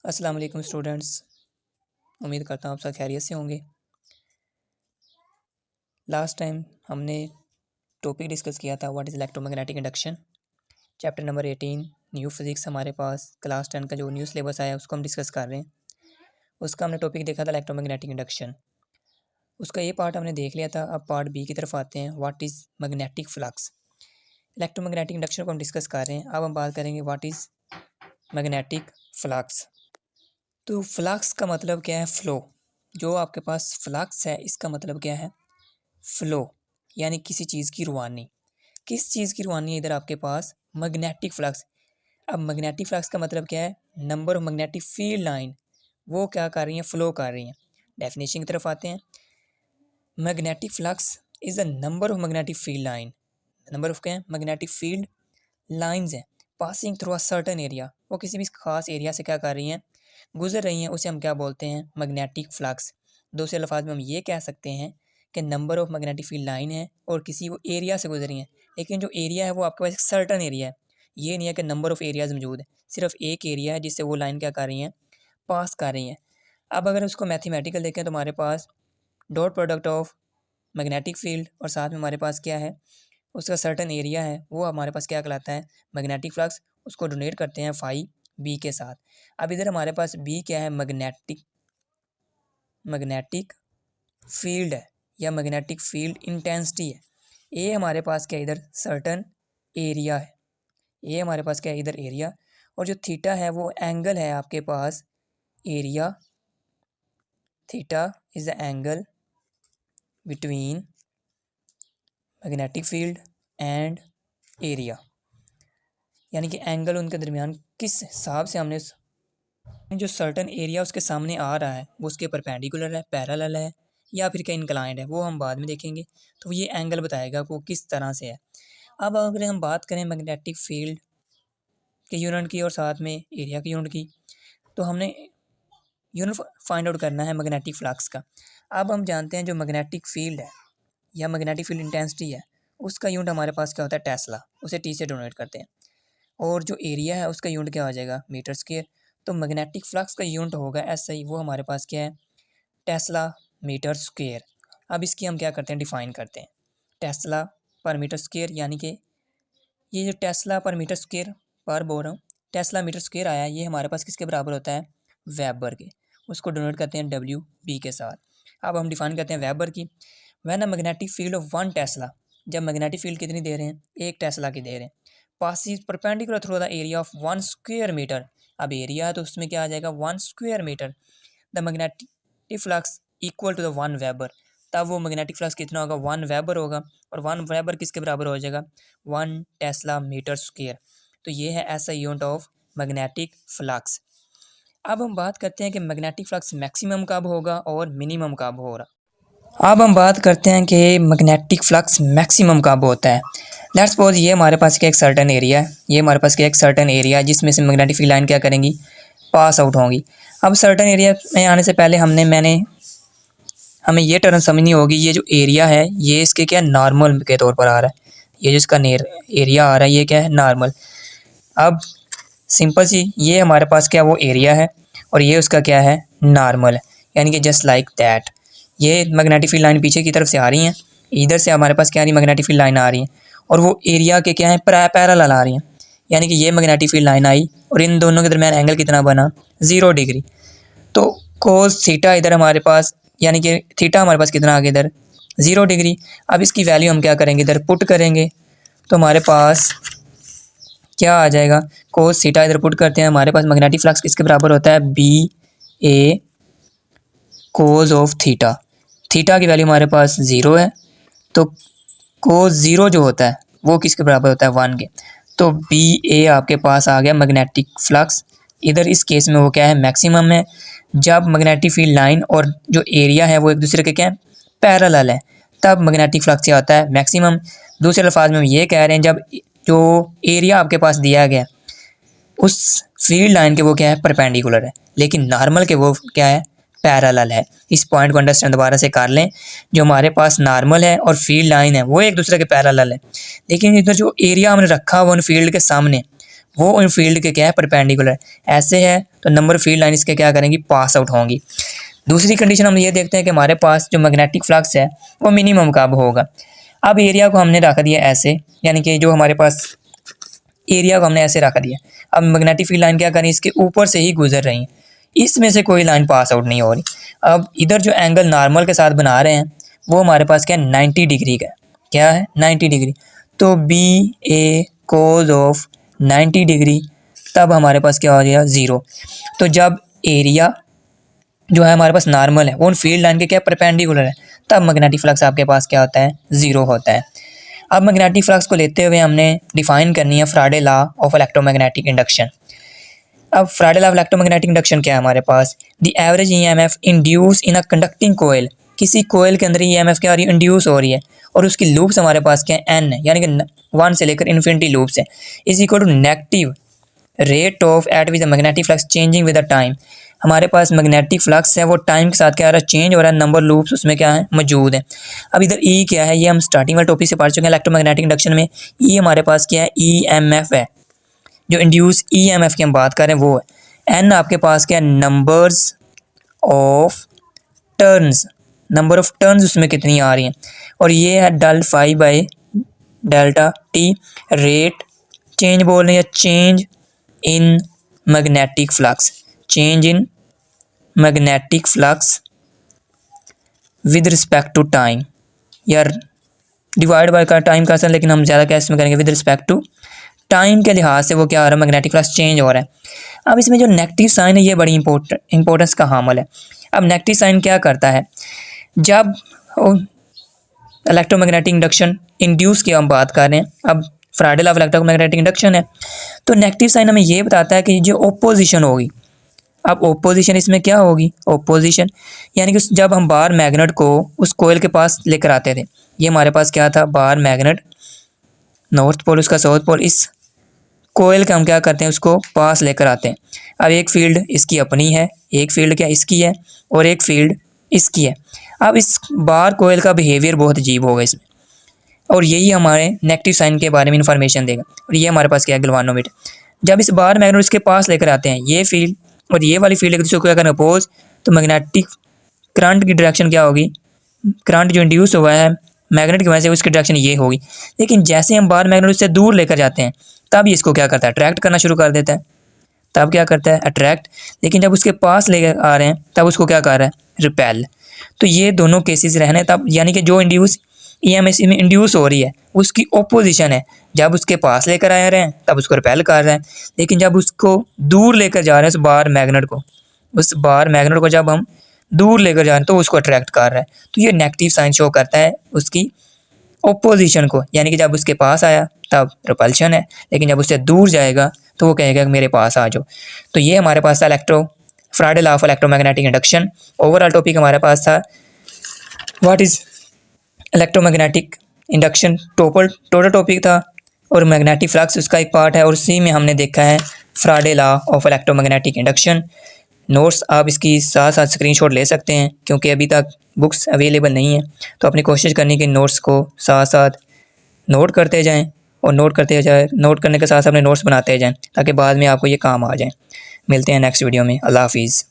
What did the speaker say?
अस्सलाम वालेकुम स्टूडेंट्स। उम्मीद करता हूँ आप सब खैरियत से होंगे। लास्ट टाइम हमने टॉपिक डिस्कस किया था what is electromagnetic induction. Chapter number 18 new physics हमारे पास क्लास 10 का जो न्यू सिलेबस आया उसको हम डिस्कस कर रहे हैं। उसका हमने टॉपिक देखा था इलेक्ट्रोमैग्नेटिक इंडक्शन। उसका ये पार्ट हमने देख लिया था। अब पार्ट बी की तरफ आते हैं, what is magnetic flux. Electromagnetic induction को हम डिस्कस कर रहे हैं। अब हम बात करेंगे व्हाट इज़ मैग्नेटिक फ्लक्स। तो फ्लक्स का मतलब क्या है? फ़्लो। जो आपके पास फ्लक्स है इसका मतलब क्या है? फ़्लो, यानी किसी चीज़ की रवानी। किस चीज़ की रवानी है इधर आपके पास? Magnetic flux. अब मैग्नेटिक फ्लक्स का मतलब क्या है? Number of magnetic field line वो क्या कर रही हैं? फ़्लो कर रही हैं। डेफिनेशन की तरफ आते हैं। Magnetic flux is the number of magnetic field line. Number of क्या है? मैग्नेटिक फील्ड लाइंस हैं passing through a certain area. वो किसी भी खास एरिया से क्या कर रही हैं? गुजर रही हैं। उसे हम क्या बोलते हैं? Magnetic flux. दूसरे अल्फाज में हम ये कह सकते हैं कि number of magnetic field line है और किसी वो एरिया से गुजर रही हैं, लेकिन जो एरिया है वो आपके पास एक सर्टेन एरिया है। ये नहीं है कि नंबर ऑफ एरियाज मौजूद है, सिर्फ एक एरिया है जिससे वो लाइन क्या कर रही हैं? पास कर रही हैं। अब अगर उसको मैथमेटिकल देखें तो हमारे पास dot product of magnetic field और साथ में हमारे पास क्या है? उसका सर्टेन एरिया है, वो हमारे पास क्या कहलाता है? Magnetic flux. उसको डोनेट करते हैं फाई बी के साथ। अब इधर हमारे पास बी क्या है? मैग्नेटिक फील्ड है या मैग्नेटिक फील्ड इंटेंसिटी है। ए हमारे पास क्या है? इधर सर्टेन एरिया है। ए हमारे पास क्या है? इधर एरिया। और जो थीटा है वो एंगल है आपके पास area. Theta is the angle between magnetic field and area, यानी कि एंगल उनके दरमियान किस हिसाब से हमने जो सर्टेन एरिया उसके सामने आ रहा है वो उसके परपेंडिकुलर है, पैरेलल है या फिर क्या इंक्लाइंड है, वो हम बाद में देखेंगे। तो ये एंगल बताएगा वो किस तरह से है। अब अगर हम बात करें मैग्नेटिक फील्ड के यूनिट की और साथ में एरिया की यूनिट की, तो हमने यूनिट फाइंड आउट करना है मैग्नेटिक फ्लक्स का। अब हम जानते हैं जो मैग्नेटिक फील्ड है या मैग्नेटिक फील्ड इंटेंसिटी है उसका यूनिट हमारे पास क्या होता है? टेस्ला। उसे टी से डोनेट करते हैं। और जो एरिया है उसका यूनिट क्या हो जाएगा? Meter square. तो मैग्नेटिक फ्लक्स का यूनिट होगा ऐसा ही, वो हमारे पास क्या है? Tesla meter square. अब इसकी हम क्या करते हैं? डिफाइन करते हैं टेस्ला पर मीटर स्क्वायर, यानी कि ये जो टेस्ला पर मीटर स्क्वायर पर बोल रहा हूँ, टेस्ला मीटर स्क्वायर आया, ये हमारे पास किसके बराबर होता है? वेबर के। उसको डोनेट करते हैं डब्ल्यू बी के साथ। अब हम डिफाइन करते हैं वेबर की। When a magnetic field of 1 Tesla, जब मैग्नेटिक फील्ड कितनी दे रहे हैं? 1 टेस्ला की दे रहे हैं, passes perpendicular through the area of 1 square meter. अब एरिया है तो उसमें क्या आ जाएगा? 1 square meter. The magnetic flux equal to the 1 weber. तब वो मैग्नेटिक फ्लक्स कितना होगा? 1 वेबर होगा। और 1 वेबर किसके बराबर हो जाएगा? 1 टेस्ला मीटर स्क्वायर। तो ये है ऐसा यूनिट ऑफ मैग्नेटिक फ्लक्स। अब हम बात करते हैं कि मैग्नेटिक फ्लक्स मैक्सिमम कब होगा और मिनिमम कब हो रहा। अब हम बात करते हैं कि मैग्नेटिक फ्लक्स मैक्सिमम कब होता है। लेट्स सपोज ये हमारे पास क्या एक सर्टेन एरिया है, ये हमारे पास क्या एक सर्टेन एरिया है जिसमें से मैग्नेटिक फील्ड लाइन क्या करेंगी? पास आउट होंगी। अब सर्टेन एरिया में आने से पहले हमें ये टर्म समझनी होगी। ये जो एरिया है ये इसके क्या नॉर्मल के तौर पर आ रहा है। ये जो इसका एरिया आ रहा है ये क्या है? नॉर्मल। अब सिंपल सी ये हमारे पास क्या वो एरिया है और ये उसका क्या है? नॉर्मल है, यानी कि जस्ट लाइक दैट। ये मैग्नेटिक फील्ड लाइन पीछे की तरफ से आ रही हैं, इधर से हमारे पास क्या आ रही है? मैग्नेटिक फील्ड लाइन आ रही है और वो एरिया के क्या है? पैरेलल आ रही हैं। यानी कि ये मैग्नेटिक फील्ड लाइन आई और इन दोनों के दरमियान एंगल कितना बना? 0 डिग्री। तो कोस थीटा इधर हमारे पास, यानी कि थीटा हमारे पास कितना आ गया? इधर 0 डिग्री। अब इसकी वैल्यू हम क्या करेंगे? इधर पुट करेंगे तो हमारे पास क्या आ जाएगा? कोस थीटा इधर पुट करते हैं, हमारे पास मैग्नेटिक फ्लक्स किसके बराबर होता है? B A cos of theta. Theta की वैल्यू हमारे पास 0 है, तो कोस 0 जो होता है वो किसके बराबर होता है? 1 के। तो बी ए आपके पास आ गया मैग्नेटिक फ्लक्स। इधर इस केस में वो क्या है? मैक्सिमम है। जब मैग्नेटिक फील्ड लाइन और जो एरिया है वो एक दूसरे के क्या है? पैरेलल है, तब मैग्नेटिक फ्लक्स क्या होता है? मैक्सिमम। दूसरे अल्फाज में हम ये कह रहे हैं जब जो एरिया आपके पास दिया गया उस फील्ड लाइन के वो क्या है? परपेंडिकुलर है, लेकिन नॉर्मल के वो क्या है? पैरेलल है। इस पॉइंट को अंडरस्टैंड दोबारा से कर लें। जो हमारे पास नॉर्मल है और फील्ड लाइन है वो एक दूसरे के पैरेलल है, लेकिन इधर जो एरिया हमने रखा हुआ उन फील्ड के सामने वो उन फील्ड के क्या है, परपेंडिकुलर ऐसे है तो नंबर फील्ड लाइन इसके क्या करेंगी, पास आउट होंगी। दूसरी कंडीशन हम ये देखते हैं कि हमारे पास जो मैग्नेटिक फ्लक्स है वो मिनिमम कब होगा। अब एरिया को हमने रख दिया ऐसे, यानी कि जो हमारे पास एरिया को हमने ऐसे रख दिया। अब मैग्नेटिक फील्ड लाइन क्या करें, इसके ऊपर से ही गुजर रही है, इसमें से कोई लाइन पास आउट नहीं हो रही। अब इधर जो एंगल नॉर्मल के साथ बना रहे हैं वो हमारे पास क्या है, 90 डिग्री का, क्या है 90 डिग्री। तो B A cos of 90 degree, तब हमारे पास क्या हो जाएगा, 0। तो जब एरिया जो है हमारे पास नॉर्मल है वो उन फील्ड लाइन के क्या परपेंडिकुलर है, तब मैग्नेटिक फ्लक्स आपके पास क्या होता है, 0 होता है। अब मैग्नेटिक फ्लक्स को लेते हुए हमने डिफाइन करनी है Faraday law of electromagnetic induction. अब Faraday law of electromagnetic induction क्या है हमारे पास, the average EMF induce in a conducting coil, किसी कोयल के अंदर ईएमएफ क्या हो रही है, इंड्यूस हो रही है, और उसकी लूप्स हमारे पास क्या है, n है, यानी कि 1 से लेकर इन्फिनिटी लूप्स है, is equal to negative rate of at with magnetic flux changing with the time. हमारे पास मैग्नेटिक फ्लक्स है वो टाइम के साथ क्या हो रहा है, चेंज हो रहा है, नंबर लूप्स उसमें क्या है, मौजूद है। अब इधर ई क्या है, ये हम स्टार्टिंग वाले टॉपिक से पढ़ चुके हैं इलेक्ट्रोमैग्नेटिक इंडक्शन में। ई हमारे पास क्या है, ईएमएफ है, जो इंड्यूस ईएमएफ की हम बात कर रहे हैं वो है। एन आपके पास क्या है, numbers of turns, number of turns उसमें कितनी आ रही हैं, और ये है del phi by delta T, rate change बोल रहे हैं, change in magnetic flux, change in magnetic flux with respect to time, यार डिवाइड बाय का टाइम का असर, लेकिन हम ज़्यादा कैसे में करेंगे, विद रिस्पेक्ट टू टाइम के लिहाज से वो क्या हो रहा है, मैग्नेटिक फ्लक्स चेंज हो रहा है। अब इसमें जो नेगेटिव साइन है ये बड़ी इंपॉर्टेंस का हामिल है। अब नेगेटिव साइन क्या करता है, जब इलेक्ट्रोमैग्नेटिक इंडक्शन इंड्यूस की हम बात कर रहे हैं, अब Faraday law of electromagnetic induction है, तो नेगेटिव साइन हमें ये बताता है कि जो ओपोजिशन होगी, अब ओपोजिशन इसमें क्या होगी, ओपोजिशन यानी कि जब हम बार मैग्नेट को उस कोयल के पास लेकर आते थे, ये हमारे पास क्या था, बार मैग्नेट नॉर्थ पोल उसका साउथ पोल, इस कोयल का हम क्या करते हैं, उसको पास लेकर आते हैं। अब एक फील्ड इसकी अपनी है, एक फील्ड क्या इसकी है, और एक फील्ड इसकी है। अब इस बार कोयल का बिहेवियर बहुत अजीब होगा इसमें, और यही हमारे नेगेटिव साइन के बारे में इंफॉर्मेशन देगा। और ये हमारे पास क्या है, गैल्वानोमीटर। जब इस बार मैग्नेट इसके पास लेकर आते हैं, ये फील्ड और ये वाली फील्ड एक दूसरे को क्या करना, अपोज, तो मैग्नेटिक करंट की डायरेक्शन क्या होगी, करंट जो इंड्यूस हुआ है मैग्नेट की वजह से उसकी डायरेक्शन ये होगी। लेकिन जैसे हम बार मैग्नेट उससे दूर लेकर जाते हैं, तब ये इसको क्या करता है, अट्रैक्ट करना शुरू कर देता है, तब क्या करता है, अट्रैक्ट। लेकिन जब उसके पास लेकर आ रहे हैं तब उसको क्या कर रहा है, रिपेल। तो ये दोनों केसेस रहने, तब यानी कि जो इंड्यूस ईएमएफ में इंड्यूस हो रही है उसकी ओपोजिशन है, जब उसके पास लेकर आ रहे हैं तब उसको रिपेल कर रहे हैं, लेकिन जब उसको दूर लेकर जा रहे हैं उस बार मैग्नेट को, उस बार मैग्नेट को जब हम दूर लेकर जा रहे हैं तो उसको अट्रैक्ट कर रहा है। तो ये नेगेटिव साइन शो करता है उसकी ओपोजिशन को, यानी कि जब उसके पास आया तब रिपल्शन है, लेकिन जब उससे दूर जाएगा तो वो कहेगा कि मेरे पास आ जाओ। तो ये हमारे पास था फ्राडे law of electromagnetic induction. Overall topic हमारे पास था what is electromagnetic induction, total topic था, और मैग्नेटिक फ्लक्स उसका एक पार्ट है, और उसी में हमने देखा है Faraday law of electromagnetic induction. Notes आप इसकी साथ साथ स्क्रीनशॉट ले सकते हैं, क्योंकि अभी तक बुक्स अवेलेबल नहीं है, तो अपनी कोशिश करनी कि नोट्स को साथ साथ नोट करते जाएं, और नोट करने के साथ साथ अपने नोट्स बनाते जाएं, ताकि बाद में आपको ये काम आ जाए। मिलते हैं नेक्स्ट वीडियो में। अल्लाह हाफिज़।